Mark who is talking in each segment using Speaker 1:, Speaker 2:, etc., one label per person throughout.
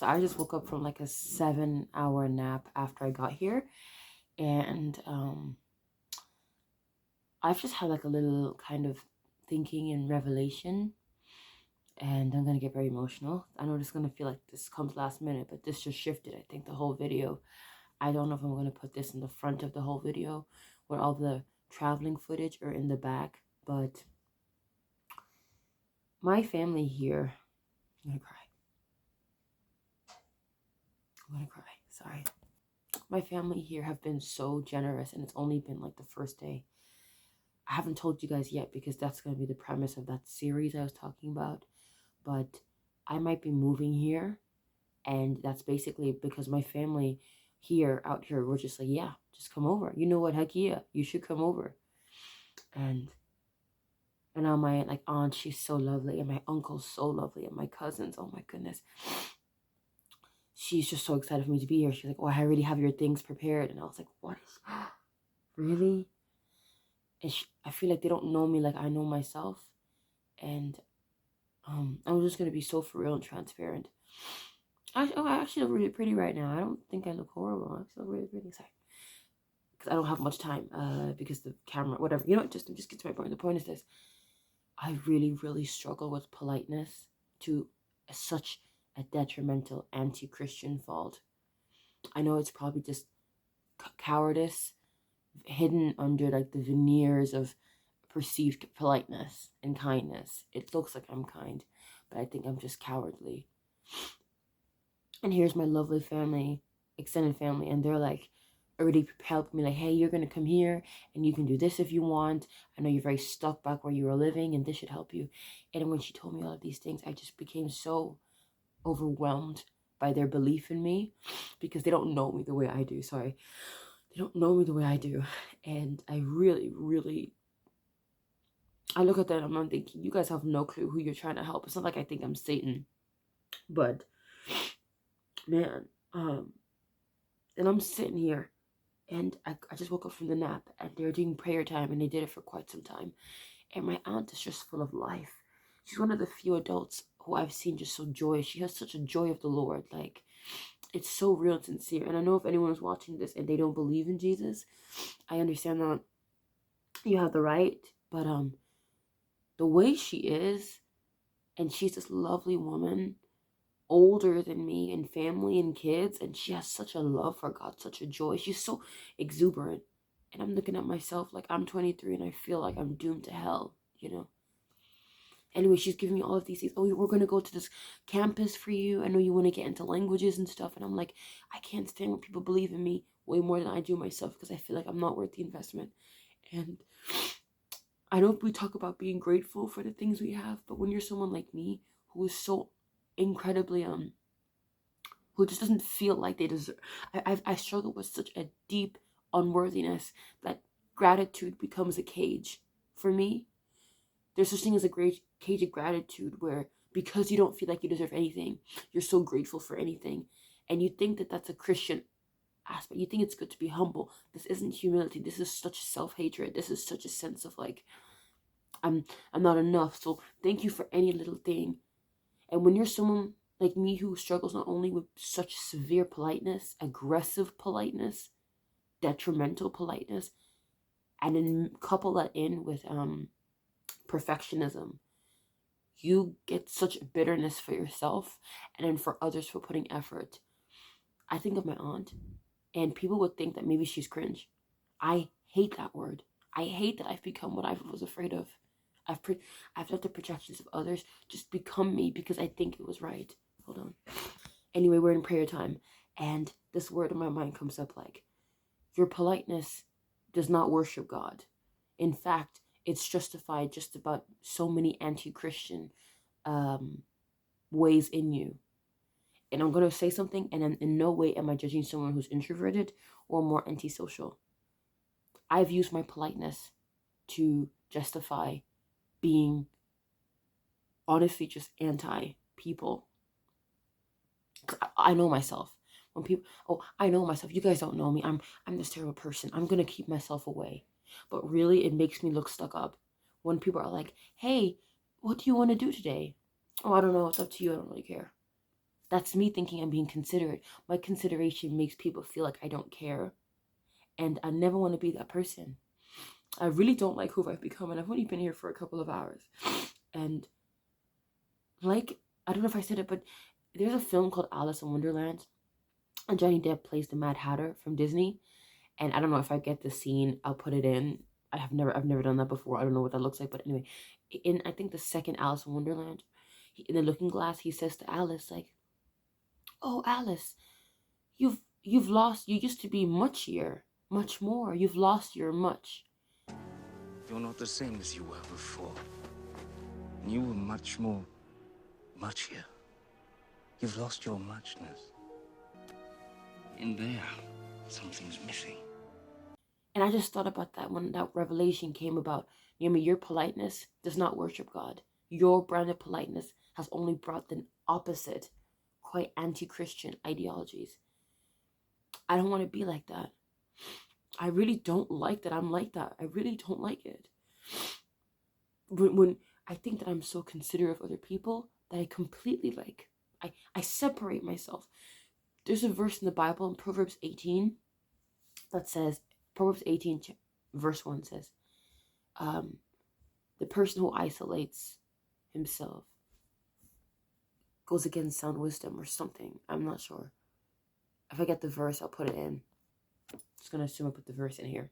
Speaker 1: So I just woke up from like a 7-hour nap after I got here. And I've just had like a little kind of thinking and revelation. And I'm going to get very emotional. I know this is going to feel like this comes last minute, but this just shifted, I think, the whole video. I don't know if I'm going to put this in the front of the whole video where all the traveling footage or in the back, but my family here, I'm going to cry. I'm going to cry. Sorry. My family here have been so generous, and it's only been like the first day. I haven't told you guys yet because that's going to be the premise of that series I was talking about. But I might be moving here, and that's basically because my family out here, we're just like, yeah, just come over. You know what? Heck yeah, you should come over. And now my like aunt, she's so lovely, and my uncle's so lovely, and my cousins, oh my goodness. She's just so excited for me to be here. She's like, oh, I already have your things prepared. And I was like, what is really? And I feel like they don't know me like I know myself. And I'm just going to be so for real and transparent. I actually look really pretty right now. I don't think I look horrible. I feel really pretty. Sorry. Because I don't have much time because the camera, whatever. You know what? Just get to my point. The point is this. I really, really struggle with politeness to such a detrimental anti-Christian fault. I know it's probably just cowardice hidden under like the veneers of perceived politeness and kindness. It looks like I'm kind, but I think I'm just cowardly. And here's my lovely family, extended family, and they're like already helping me, like, hey, you're gonna come here and you can do this if you want. I know you're very stuck back where you were living and this should help you. And when she told me all of these things, I just became so overwhelmed by their belief in me because they don't know me the way I do. Sorry. They don't know me the way I do. And I really, really, I look at that and I'm thinking, you guys have no clue who you're trying to help. It's not like I think I'm Satan, but man, and I'm sitting here and I just woke up from the nap and they're doing prayer time and they did it for quite some time. And my aunt is just full of life. She's one of the few adults who I've seen just so joyous. She has such a joy of the Lord. Like, it's so real and sincere. And I know if anyone is watching this and they don't believe in Jesus, I understand that you have the right. But the way she is, and she's this lovely woman, older than me and family and kids, and she has such a love for God, such a joy. She's so exuberant. And I'm looking at myself like I'm 23 and I feel like I'm doomed to hell, you know. Anyway, she's giving me all of these things. Oh, we're going to go to this campus for you. I know you want to get into languages and stuff. And I'm like, I can't stand when people believe in me way more than I do myself because I feel like I'm not worth the investment. And I know we talk about being grateful for the things we have, but when you're someone like me who is so incredibly, who just doesn't feel like they deserve, I struggle with such a deep unworthiness that gratitude becomes a cage for me. There's such thing as a great cage of gratitude where because you don't feel like you deserve anything, you're so grateful for anything. And you think that that's a Christian aspect. You think it's good to be humble. This isn't humility. This is such self-hatred. This is such a sense of like, I'm not enough. So thank you for any little thing. And when you're someone like me who struggles not only with such severe politeness, aggressive politeness, detrimental politeness, and then couple that in with perfectionism, you get such bitterness for yourself and then for others for putting effort. I think of my aunt, and people would think that maybe she's cringe. I hate that word. I hate that I've become what I was afraid of. I've let the projections of others just become me because I think it was right. Hold on. Anyway, we're in prayer time, and this word in my mind comes up like, your politeness does not worship God. In fact, it's justified just about so many anti-Christian ways in you. And I'm going to say something, and in no way am I judging someone who's introverted or more antisocial. I've used my politeness to justify being honestly just anti-people. I know myself. When people, I know myself. You guys don't know me. I'm this terrible person. I'm going to keep myself away. But really, it makes me look stuck up. When people are like, hey, what do you want to do today? Oh, I don't know. It's up to you. I don't really care. That's me thinking I'm being considerate. My consideration makes people feel like I don't care. And I never want to be that person. I really don't like who I've become. And I've only been here for a couple of hours. And like, I don't know if I said it, but there's a film called Alice in Wonderland. And Johnny Depp plays the Mad Hatter from Disney. And I don't know if I get the scene, I'll put it in. I've never done that before. I don't know what that looks like. But anyway, in I think the second Alice in Wonderland, in the Looking Glass, he says to Alice, like, "Oh, Alice, you've lost. You used to be muchier, much more. You've lost your much."
Speaker 2: You're not the same as you were before. You were much more muchier. You've lost your muchness. In there, something's missing.
Speaker 1: And I just thought about that when that revelation came about. Your politeness does not worship God. Your brand of politeness has only brought the opposite, quite anti-Christian ideologies. I don't want to be like that. I really don't like that I'm like that. I really don't like it. When I think that I'm so considerate of other people that I completely I separate myself. There's a verse in the Bible in Proverbs 18 that says, Proverbs 18 verse 1 says, the person who isolates himself goes against sound wisdom or something. I'm not sure. If I get the verse, I'll put it in. Just going to assume I put the verse in here.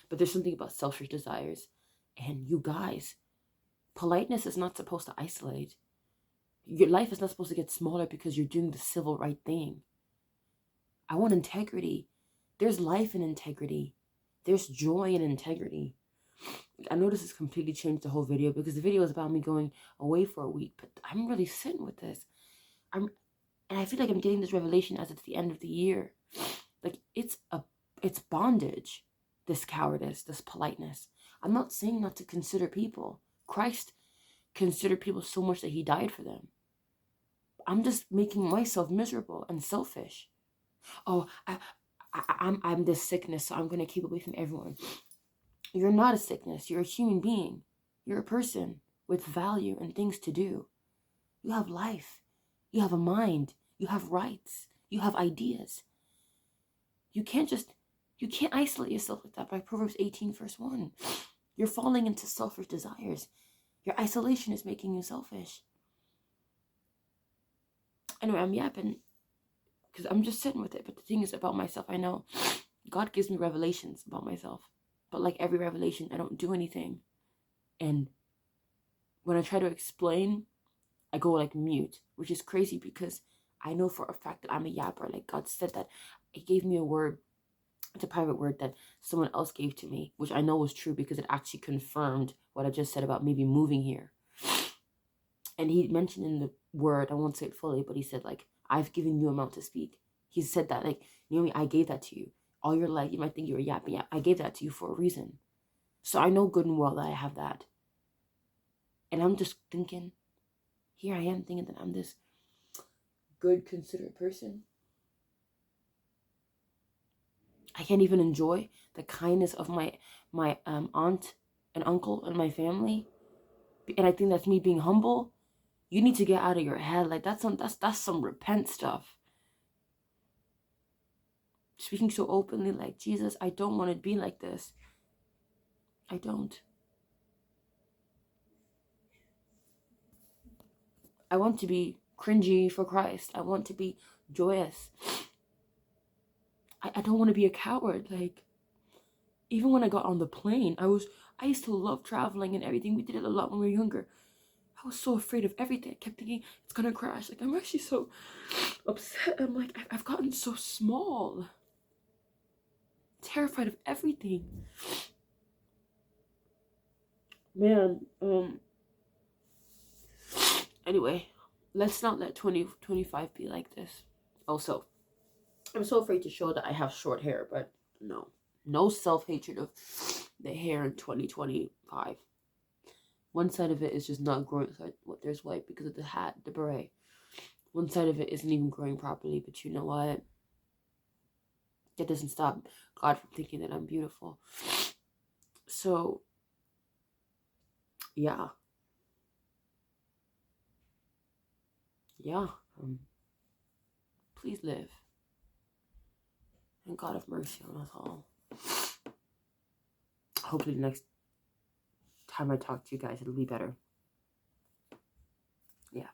Speaker 1: But there's something about selfish desires. And you guys, politeness is not supposed to isolate. Your life is not supposed to get smaller because you're doing the civil right thing. I want integrity. There's life in integrity. There's joy in integrity. I know this has completely changed the whole video because the video is about me going away for a week, but I'm really sitting with this. And I feel like I'm getting this revelation as it's the end of the year. Like it's bondage, this cowardice, this politeness. I'm not saying not to consider people. Christ considered people so much that he died for them. I'm just making myself miserable and selfish. Oh, I'm this sickness, so I'm going to keep away from everyone. You're not a sickness. You're a human being. You're a person with value and things to do. You have life. You have a mind. You have rights. You have ideas. You can't isolate yourself like that by Proverbs 18 verse 1. You're falling into selfish desires. Your isolation is making you selfish. Anyway, I'm yapping because I'm just sitting with it. But the thing is about myself, I know God gives me revelations about myself. But like every revelation, I don't do anything. And when I try to explain, I go like mute, which is crazy because I know for a fact that I'm a yapper. Like God said that he gave me a word. It's a private word that someone else gave to me, which I know was true because it actually confirmed what I just said about maybe moving here. And he mentioned in the word, I won't say it fully, but he said like, I've given you a mouth to speak. He said that like, Naomi, I gave that to you. All your life, you might think you're a yapping yap. I gave that to you for a reason. So I know good and well that I have that. And I'm just thinking, here I am thinking that I'm this good, considerate person. I can't even enjoy the kindness of my aunt and uncle and my family. And I think that's me being humble. You need to get out of your head. Like that's some repent stuff. Speaking so openly like, Jesus, I don't want to be like this. I don't. I want to be cringy for Christ. I want to be joyous. I don't want to be a coward. Like, even when I got on the plane, I used to love traveling and everything. We did it a lot when we were younger. I was so afraid of everything. I kept thinking it's gonna crash. Like, I'm actually so upset. I'm like, I've gotten so small. Terrified of everything. Man, anyway, let's not let 2025 be like this. Also, I'm so afraid to show that I have short hair, but no self-hatred of the hair in 2025. One side of it is just not growing. There's white because of the hat, the beret. One side of it isn't even growing properly, but you know what? That doesn't stop God from thinking that I'm beautiful. So, yeah. Please live. And God have mercy on us all. Hopefully the next time I talk to you guys, it'll be better. Yeah.